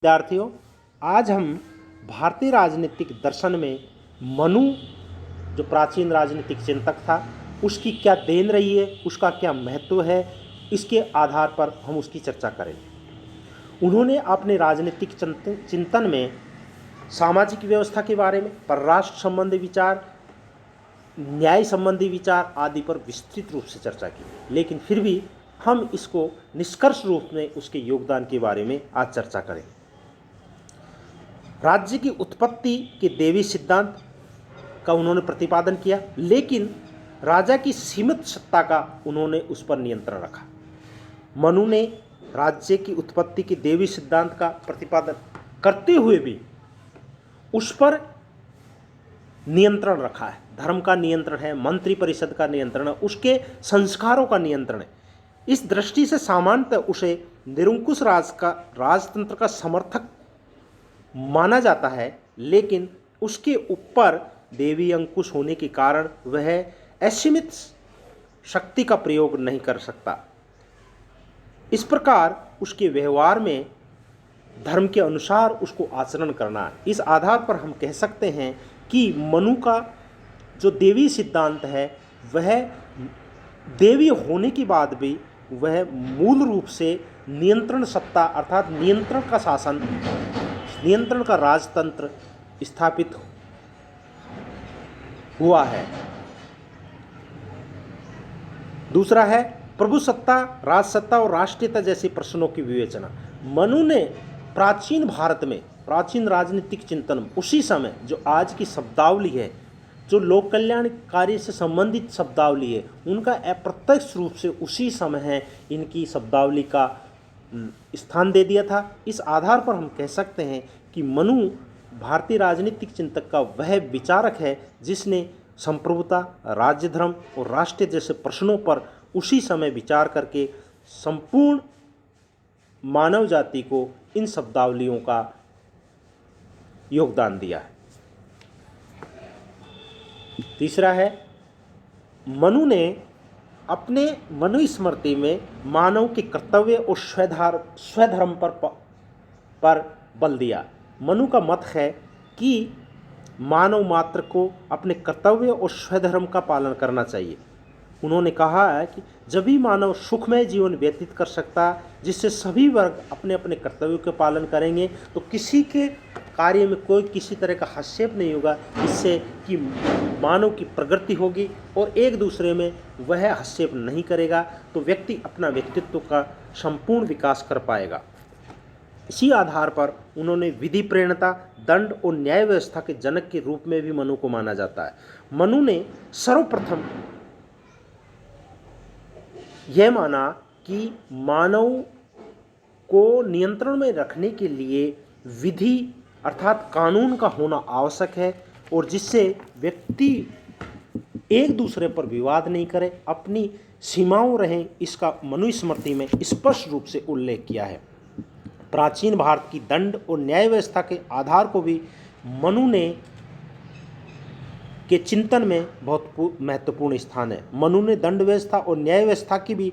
विद्यार्थियों, आज हम भारतीय राजनीतिक दर्शन में मनु जो प्राचीन राजनीतिक चिंतक था उसकी क्या देन रही है, उसका क्या महत्व है, इसके आधार पर हम उसकी चर्चा करें। उन्होंने अपने राजनीतिक चिंतन में सामाजिक व्यवस्था के बारे में, परराष्ट्र संबंधी विचार, न्याय संबंधी विचार आदि पर विस्तृत रूप से चर्चा की, लेकिन फिर भी हम इसको निष्कर्ष रूप में उसके योगदान के बारे में आज चर्चा करें। राज्य की उत्पत्ति के देवी सिद्धांत का उन्होंने प्रतिपादन किया, लेकिन राजा की सीमित सत्ता का उन्होंने उस पर नियंत्रण रखा। मनु ने राज्य की उत्पत्ति के देवी सिद्धांत का प्रतिपादन करते हुए भी उस पर नियंत्रण रखा है। धर्म का नियंत्रण है, मंत्री परिषद का नियंत्रण है, उसके संस्कारों का नियंत्रण है। इस दृष्टि से सामान्यतः उसे निरंकुश राजतंत्र का समर्थक माना जाता है, लेकिन उसके ऊपर देवी अंकुश होने के कारण वह असीमित शक्ति का प्रयोग नहीं कर सकता। इस प्रकार उसके व्यवहार में धर्म के अनुसार उसको आचरण करना। इस आधार पर हम कह सकते हैं कि मनु का जो देवी सिद्धांत है वह देवी होने के बाद भी वह मूल रूप से नियंत्रण सत्ता अर्थात नियंत्रण का शासन, नियंत्रण का राजतंत्र स्थापित हुआ है। दूसरा है प्रभु सत्ता, राज सत्ता और राष्ट्रीयता जैसे प्रश्नों की विवेचना। मनु ने प्राचीन भारत में, प्राचीन राजनीतिक चिंतन उसी समय जो आज की शब्दावली है, जो लोक कल्याण कार्य से संबंधित शब्दावली है, उनका अप्रत्यक्ष रूप से उसी समय है इनकी शब्दावली का स्थान दे दिया था। इस आधार पर हम कह सकते हैं कि मनु भारतीय राजनीतिक चिंतक का वह विचारक है जिसने संप्रभुता, राज्य धर्म और राष्ट्र जैसे प्रश्नों पर उसी समय विचार करके संपूर्ण मानव जाति को इन शब्दावलियों का योगदान दिया है। तीसरा है, मनु ने अपने मनुस्मृति में मानव के कर्तव्य और स्वधर्म पर बल दिया। मनु का मत है कि मानव मात्र को अपने कर्तव्य और स्वधर्म का पालन करना चाहिए। उन्होंने कहा है कि जब भी मानव सुखमय जीवन व्यतीत कर सकता, जिससे सभी वर्ग अपने अपने कर्तव्यों के पालन करेंगे, तो किसी के कार्य में कोई किसी तरह का हस्तक्षेप नहीं होगा, इससे कि मानव की प्रगति होगी और एक दूसरे में वह हस्तक्षेप नहीं करेगा, तो व्यक्ति अपना व्यक्तित्व का संपूर्ण विकास कर पाएगा। इसी आधार पर उन्होंने विधि प्रेरणता, दंड और न्याय व्यवस्था के जनक के रूप में भी मनु को माना जाता है। मनु ने सर्वप्रथम यह माना कि मानव को नियंत्रण में रखने के लिए विधि अर्थात कानून का होना आवश्यक है, और जिससे व्यक्ति एक दूसरे पर विवाद नहीं करे, अपनी सीमाओं रहें, इसका मनुस्मृति में स्पष्ट रूप से उल्लेख किया है। प्राचीन भारत की दंड और न्याय व्यवस्था के आधार को भी मनु ने के चिंतन में बहुत महत्वपूर्ण स्थान है। मनु ने दंड व्यवस्था और न्याय व्यवस्था की भी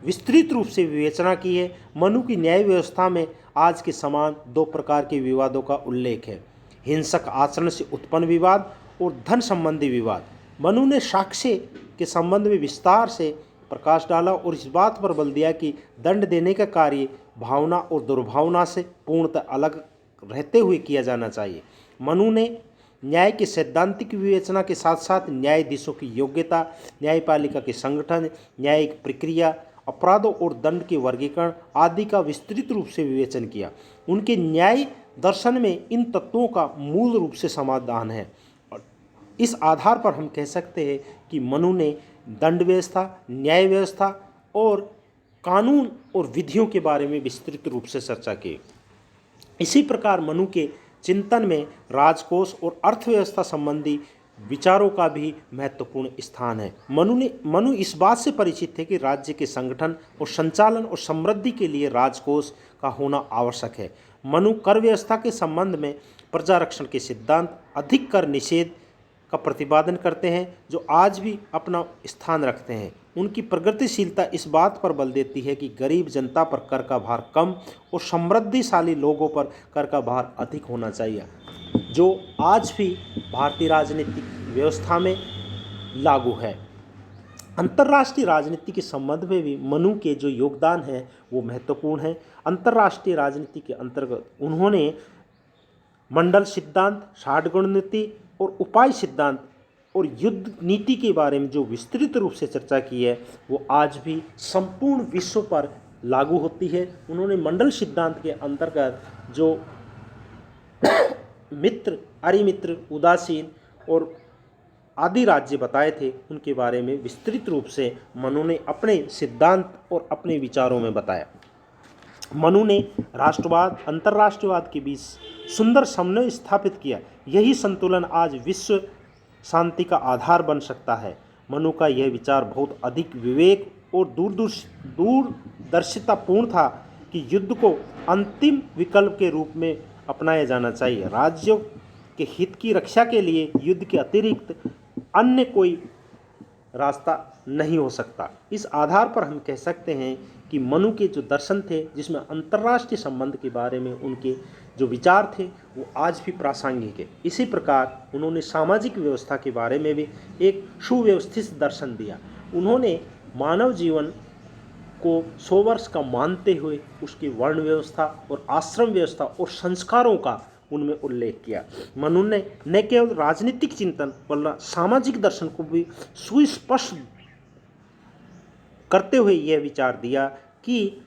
विस्तृत रूप से विवेचना की है। मनु की न्याय व्यवस्था में आज के समान दो प्रकार के विवादों का उल्लेख है, हिंसक आचरण से उत्पन्न विवाद और धन संबंधी विवाद। मनु ने साक्ष्य के संबंध में विस्तार से प्रकाश डाला और इस बात पर बल दिया कि दंड देने का कार्य भावना और दुर्भावना से पूर्णतः अलग रहते हुए किया जाना चाहिए। मनु ने न्याय के सैद्धांतिक विवेचना के साथ साथ न्यायाधीशों की योग्यता, न्यायपालिका के संगठन, न्यायिक प्रक्रिया, अपराधों और दंड के वर्गीकरण आदि का विस्तृत रूप से विवेचन किया। उनके न्याय दर्शन में इन तत्वों का मूल रूप से समाधान है। इस आधार पर हम कह सकते हैं कि मनु ने दंड व्यवस्था, न्याय व्यवस्था और कानून और विधियों के बारे में विस्तृत रूप से चर्चा की। इसी प्रकार मनु के चिंतन में राजकोष और अर्थव्यवस्था संबंधी विचारों का भी महत्वपूर्ण स्थान है। मनु इस बात से परिचित थे कि राज्य के संगठन और संचालन और समृद्धि के लिए राजकोष का होना आवश्यक है। मनु कर व्यवस्था के संबंध में प्रजा रक्षण के सिद्धांत, अधिक कर निषेध का प्रतिपादन करते हैं, जो आज भी अपना स्थान रखते हैं। उनकी प्रगतिशीलता इस बात पर बल देती है कि गरीब जनता पर कर का भार कम और समृद्धिशाली लोगों पर कर का भार अधिक होना चाहिए, जो आज भी भारतीय राजनीतिक व्यवस्था में लागू है। अंतर्राष्ट्रीय राजनीति के संबंध में भी मनु के जो योगदान है वो महत्वपूर्ण है। अंतर्राष्ट्रीय राजनीति के अंतर्गत उन्होंने मंडल सिद्धांत, षाटगुण नीति और उपाय सिद्धांत और युद्ध नीति के बारे में जो विस्तृत रूप से चर्चा की है वो आज भी संपूर्ण विश्व पर लागू होती है। उन्होंने मंडल सिद्धांत के अंतर्गत जो मित्र, अरिमित्र, उदासीन और आदि राज्य बताए थे उनके बारे में विस्तृत रूप से मनु ने अपने सिद्धांत और अपने विचारों में बताया। मनु ने राष्ट्रवाद, अंतर्राष्ट्रीयवाद के बीच सुंदर समन्वय स्थापित किया। यही संतुलन आज विश्व शांति का आधार बन सकता है। मनु का यह विचार बहुत अधिक विवेक और दूरदर्शितापूर्ण था कि युद्ध को अंतिम विकल्प के रूप में अपनाया जाना चाहिए। राज्यों के हित की रक्षा के लिए युद्ध के अतिरिक्त अन्य कोई रास्ता नहीं हो सकता। इस आधार पर हम कह सकते हैं कि मनु के जो दर्शन थे, जिसमें अंतर्राष्ट्रीय संबंध के बारे में उनके जो विचार थे वो आज भी प्रासंगिक है। इसी प्रकार उन्होंने सामाजिक व्यवस्था के बारे में भी एक सुव्यवस्थित दर्शन दिया। उन्होंने मानव जीवन को 100 वर्ष का मानते हुए उसकी वर्ण व्यवस्था और आश्रम व्यवस्था और संस्कारों का उनमें उल्लेख किया। मनु ने न केवल राजनीतिक चिंतन वरना सामाजिक दर्शन को भी सुस्पष्ट करते हुए यह विचार दिया कि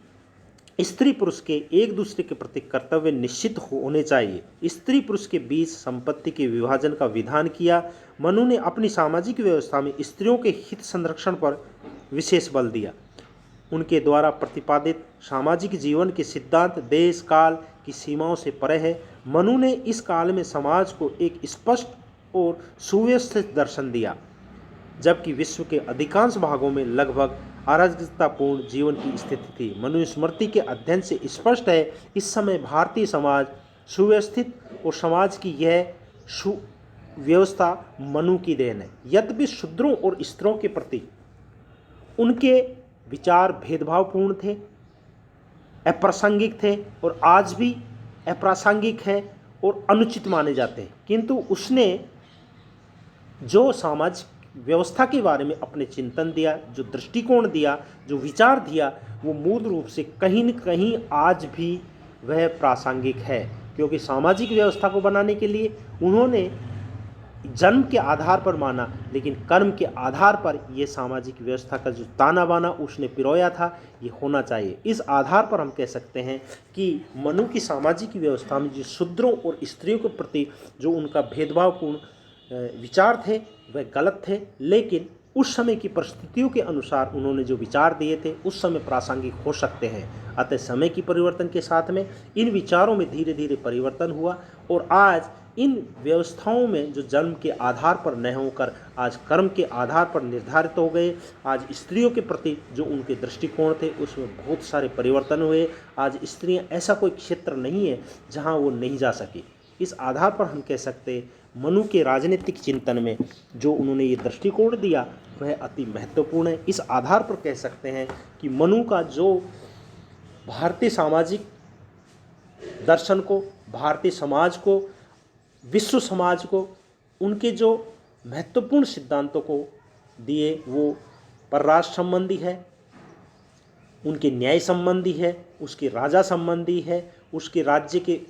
स्त्री पुरुष के एक दूसरे के प्रति कर्तव्य निश्चित होने चाहिए। स्त्री पुरुष के बीच संपत्ति के विभाजन का विधान किया। मनु ने अपनी सामाजिक व्यवस्था में स्त्रियों के हित संरक्षण पर विशेष बल दिया। उनके द्वारा प्रतिपादित सामाजिक जीवन के सिद्धांत देश काल की सीमाओं से परे है। मनु ने इस काल में समाज को एक स्पष्ट और सुव्यवस्थित दर्शन दिया, जबकि विश्व के अधिकांश भागों में लगभग अराजकतापूर्ण जीवन की स्थिति थी। मनुस्मृति के अध्ययन से स्पष्ट है इस समय भारतीय समाज सुव्यवस्थित और समाज की यह सुव्यवस्था मनु की देन है। यद्यपि शूद्रों और स्त्रियों के प्रति उनके विचार भेदभावपूर्ण थे, अप्रासंगिक थे और आज भी अप्रासंगिक है और अनुचित माने जाते हैं, किंतु उसने जो सामाजिक व्यवस्था के बारे में अपने चिंतन दिया, जो दृष्टिकोण दिया, जो विचार दिया, वो मूल रूप से कहीं न कहीं आज भी वह प्रासंगिक है। क्योंकि सामाजिक व्यवस्था को बनाने के लिए उन्होंने जन्म के आधार पर माना, लेकिन कर्म के आधार पर यह सामाजिक व्यवस्था का जो ताना बाना उसने पिरोया था ये होना चाहिए। इस आधार पर हम कह सकते हैं कि मनु की सामाजिक व्यवस्था में जो शूद्रों और स्त्रियों के प्रति जो उनका भेदभावपूर्ण विचार थे वह गलत थे, लेकिन उस समय की परिस्थितियों के अनुसार उन्होंने जो विचार दिए थे उस समय प्रासंगिक हो सकते हैं। अतः समय की परिवर्तन के साथ में इन विचारों में धीरे धीरे परिवर्तन हुआ और आज इन व्यवस्थाओं में जो जन्म के आधार पर न होकर आज कर्म के आधार पर निर्धारित हो गए। आज स्त्रियों के प्रति जो उनके दृष्टिकोण थे उसमें बहुत सारे परिवर्तन हुए। आज स्त्रियां ऐसा कोई क्षेत्र नहीं है जहां वो नहीं जा सकी। इस आधार पर हम कह सकते मनु के राजनीतिक चिंतन में जो उन्होंने ये दृष्टिकोण दिया वह अति महत्वपूर्ण है। इस आधार पर कह सकते हैं कि मनु का जो भारतीय सामाजिक दर्शन को, भारतीय समाज को, विश्व समाज को उनके जो महत्वपूर्ण सिद्धांतों को दिए वो परराष्ट्र संबंधी है, उनके न्याय संबंधी है, उसके राजा संबंधी है, उसके राज्य के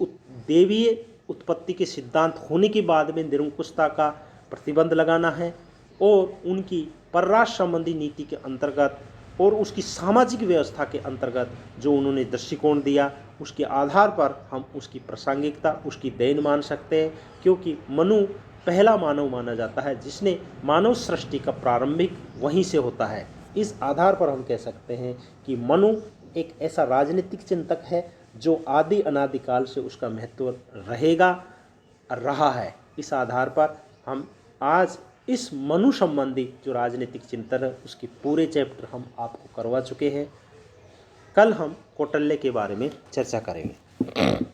देवीय उत्पत्ति के सिद्धांत होने के बाद में निरंकुशता का प्रतिबंध लगाना है और उनकी परराष्ट्र संबंधी नीति के अंतर्गत और उसकी सामाजिक व्यवस्था के अंतर्गत जो उन्होंने दृष्टिकोण दिया उसके आधार पर हम उसकी प्रासंगिकता, उसकी देन मान सकते हैं। क्योंकि मनु पहला मानव माना जाता है जिसने मानव सृष्टि का प्रारंभिक वहीं से होता है। इस आधार पर हम कह सकते हैं कि मनु एक ऐसा राजनीतिक चिंतक है जो आदि अनादिकाल से उसका महत्व रहेगा, रहा है। इस आधार पर हम आज इस मनु संबंधी जो राजनीतिक चिंतन है उसके पूरे चैप्टर हम आपको करवा चुके हैं। कल हम कौटिल्य के बारे में चर्चा करेंगे।